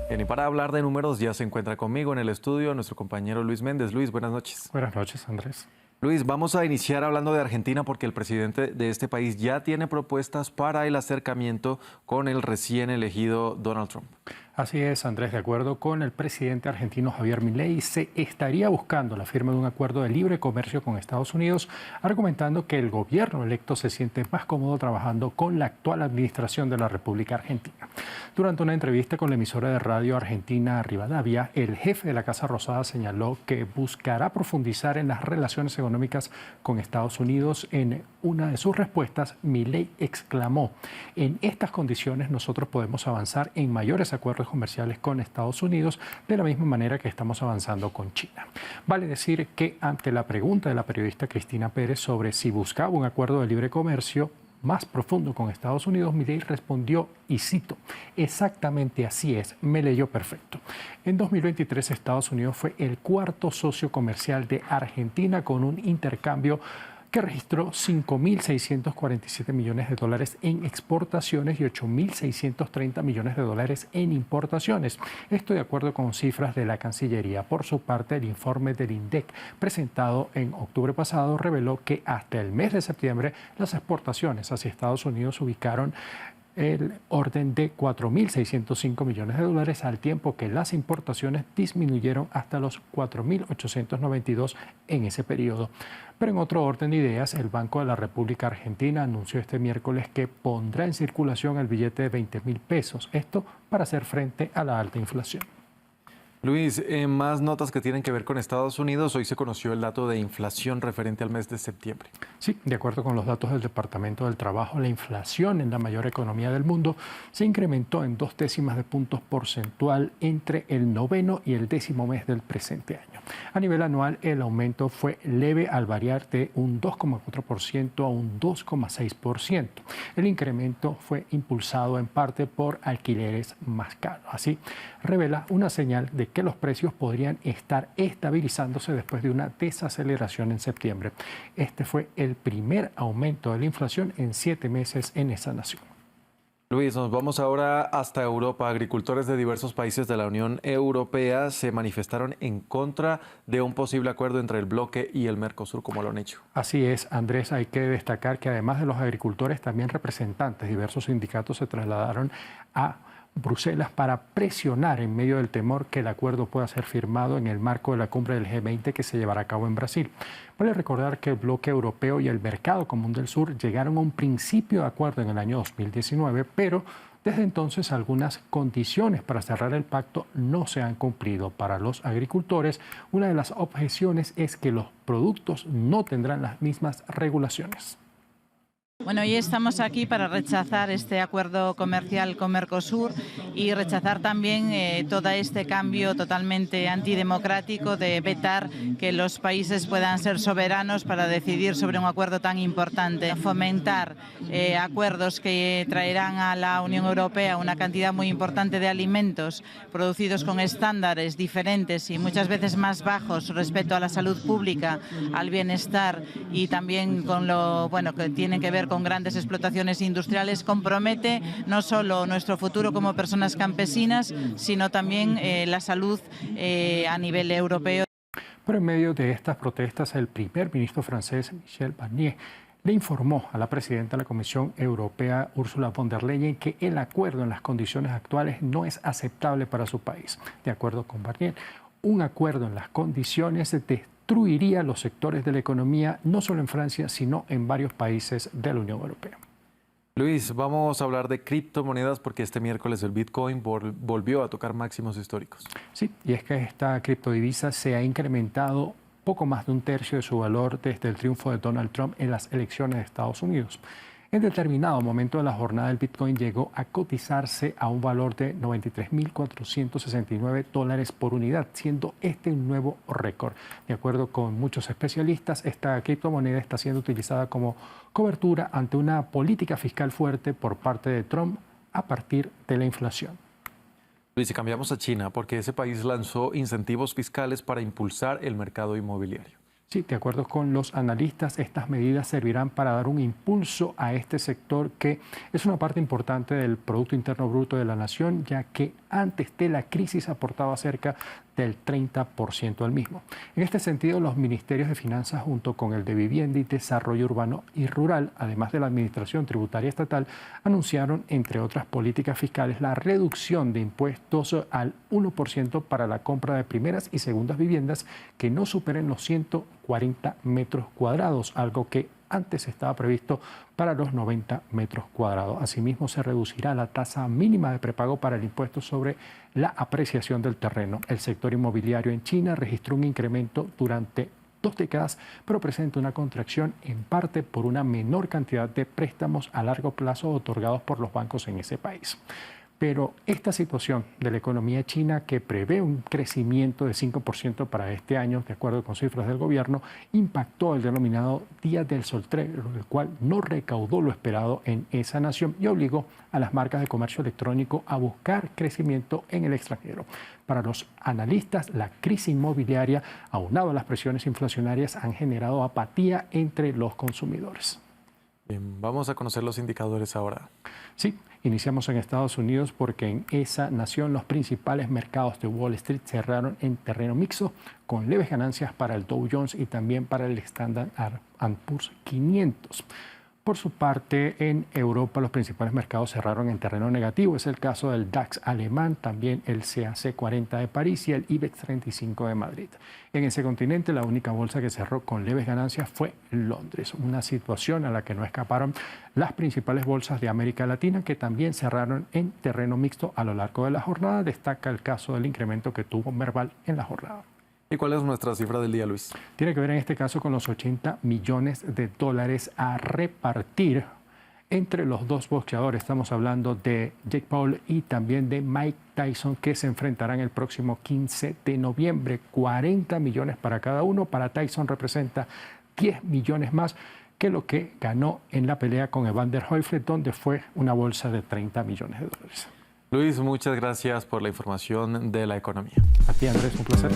Bien, y para hablar de números ya se encuentra conmigo en el estudio nuestro compañero Luis Méndez. Luis, buenas noches. Buenas noches, Andrés. Luis, vamos a iniciar hablando de Argentina porque el presidente de este país ya tiene propuestas para el acercamiento con el recién elegido Donald Trump. Así es, Andrés, de acuerdo con el presidente argentino Javier Milei, se estaría buscando la firma de un acuerdo de libre comercio con Estados Unidos, argumentando que el gobierno electo se siente más cómodo trabajando con la actual administración de la República Argentina. Durante una entrevista con la emisora de radio argentina Rivadavia, el jefe de la Casa Rosada señaló que buscará profundizar en las relaciones económicas con Estados Unidos. En una de sus respuestas, Milei exclamó: en estas condiciones nosotros podemos avanzar en mayores acuerdos comerciales con Estados Unidos de la misma manera que estamos avanzando con China. Vale decir que ante la pregunta de la periodista Cristina Pérez sobre si buscaba un acuerdo de libre comercio más profundo con Estados Unidos, Milei respondió, y cito: exactamente así es, me leyó perfecto. En 2023 Estados Unidos fue el cuarto socio comercial de Argentina con un intercambio que registró 5.647 millones de dólares en exportaciones y 8.630 millones de dólares en importaciones. Esto de acuerdo con cifras de la Cancillería. Por su parte, el informe del INDEC presentado en octubre pasado reveló que hasta el mes de septiembre las exportaciones hacia Estados Unidos ubicaron el orden de 4.605 millones de dólares, al tiempo que las importaciones disminuyeron hasta los 4.892 en ese periodo. Pero en otro orden de ideas, el Banco de la República Argentina anunció este miércoles que pondrá en circulación el billete de 20.000 pesos, esto para hacer frente a la alta inflación. Luis, más notas que tienen que ver con Estados Unidos. Hoy se conoció el dato de inflación referente al mes de septiembre. Sí, de acuerdo con los datos del Departamento del Trabajo, la inflación en la mayor economía del mundo se incrementó en 0,2 de puntos porcentual entre el noveno y el 10º mes del presente año. A nivel anual, el aumento fue leve al variar de un 2,4% a un 2,6%. El incremento fue impulsado en parte por alquileres más caros. Así, revela una señal de que los precios podrían estar estabilizándose después de una desaceleración en septiembre. Este fue el primer aumento de la inflación en 7 meses en esa nación. Luis, nos vamos ahora hasta Europa. Agricultores de diversos países de la Unión Europea se manifestaron en contra de un posible acuerdo entre el bloque y el Mercosur, como lo han hecho. Así es, Andrés, hay que destacar que además de los agricultores, también representantes de diversos sindicatos se trasladaron a Bruselas para presionar en medio del temor que el acuerdo pueda ser firmado en el marco de la cumbre del G20 que se llevará a cabo en Brasil. Vale recordar que el bloque europeo y el Mercado Común del Sur llegaron a un principio de acuerdo en el año 2019, pero desde entonces algunas condiciones para cerrar el pacto no se han cumplido. Para los agricultores, una de las objeciones es que los productos no tendrán las mismas regulaciones. Bueno, hoy estamos aquí para rechazar este acuerdo comercial con Mercosur y rechazar también todo este cambio totalmente antidemocrático de vetar que los países puedan ser soberanos para decidir sobre un acuerdo tan importante. Fomentar acuerdos que traerán a la Unión Europea una cantidad muy importante de alimentos producidos con estándares diferentes y muchas veces más bajos respecto a la salud pública, al bienestar y también con lo que tiene que ver con grandes explotaciones industriales, compromete no solo nuestro futuro como personas campesinas, sino también la salud a nivel europeo. Pero en medio de estas protestas, el primer ministro francés, Michel Barnier, le informó a la presidenta de la Comisión Europea, Ursula von der Leyen, que el acuerdo en las condiciones actuales no es aceptable para su país. De acuerdo con Barnier, un acuerdo en las condiciones destruiría los sectores de la economía, no solo en Francia, sino en varios países de la Unión Europea. Luis, vamos a hablar de criptomonedas porque este miércoles el Bitcoin volvió a tocar máximos históricos. Sí, y es que esta criptodivisa se ha incrementado poco más de un tercio de su valor desde el triunfo de Donald Trump en las elecciones de Estados Unidos. En determinado momento de la jornada, el Bitcoin llegó a cotizarse a un valor de $93.469 por unidad, siendo este un nuevo récord. De acuerdo con muchos especialistas, esta criptomoneda está siendo utilizada como cobertura ante una política fiscal fuerte por parte de Trump a partir de la inflación. Luis, si cambiamos a China, porque ese país lanzó incentivos fiscales para impulsar el mercado inmobiliario. Sí, de acuerdo con los analistas, estas medidas servirán para dar un impulso a este sector que es una parte importante del Producto Interno Bruto de la nación, ya que antes de la crisis aportaba cerca del 30% al mismo. En este sentido, los ministerios de Finanzas, junto con el de Vivienda y Desarrollo Urbano y Rural, además de la Administración Tributaria Estatal, anunciaron, entre otras políticas fiscales, la reducción de impuestos al 1% para la compra de primeras y segundas viviendas que no superen los 140 metros cuadrados, algo que antes estaba previsto para los 90 metros cuadrados. Asimismo, se reducirá la tasa mínima de prepago para el impuesto sobre la apreciación del terreno. El sector inmobiliario en China registró un incremento durante 2 décadas, pero presenta una contracción en parte por una menor cantidad de préstamos a largo plazo otorgados por los bancos en ese país. Pero esta situación de la economía china, que prevé un crecimiento de 5% para este año, de acuerdo con cifras del gobierno, impactó el denominado Día del Soltero, el cual no recaudó lo esperado en esa nación y obligó a las marcas de comercio electrónico a buscar crecimiento en el extranjero. Para los analistas, la crisis inmobiliaria, aunado a las presiones inflacionarias, han generado apatía entre los consumidores. Bien, vamos a conocer los indicadores ahora. Sí, iniciamos en Estados Unidos porque en esa nación los principales mercados de Wall Street cerraron en terreno mixto, con leves ganancias para el Dow Jones y también para el Standard & Poor's 500. Por su parte, en Europa los principales mercados cerraron en terreno negativo. Es el caso del DAX alemán, también el CAC 40 de París y el IBEX 35 de Madrid. En ese continente, la única bolsa que cerró con leves ganancias fue Londres, una situación a la que no escaparon las principales bolsas de América Latina, que también cerraron en terreno mixto a lo largo de la jornada. Destaca el caso del incremento que tuvo Merval en la jornada. ¿Y cuál es nuestra cifra del día, Luis? Tiene que ver en este caso con los 80 millones de dólares a repartir entre los dos boxeadores. Estamos hablando de Jake Paul y también de Mike Tyson, que se enfrentarán el próximo 15 de noviembre. 40 millones para cada uno. Para Tyson representa 10 millones más que lo que ganó en la pelea con Evander Holyfield, donde fue una bolsa de 30 millones de dólares. Luis, muchas gracias por la información de la economía. A ti, Andrés, un placer.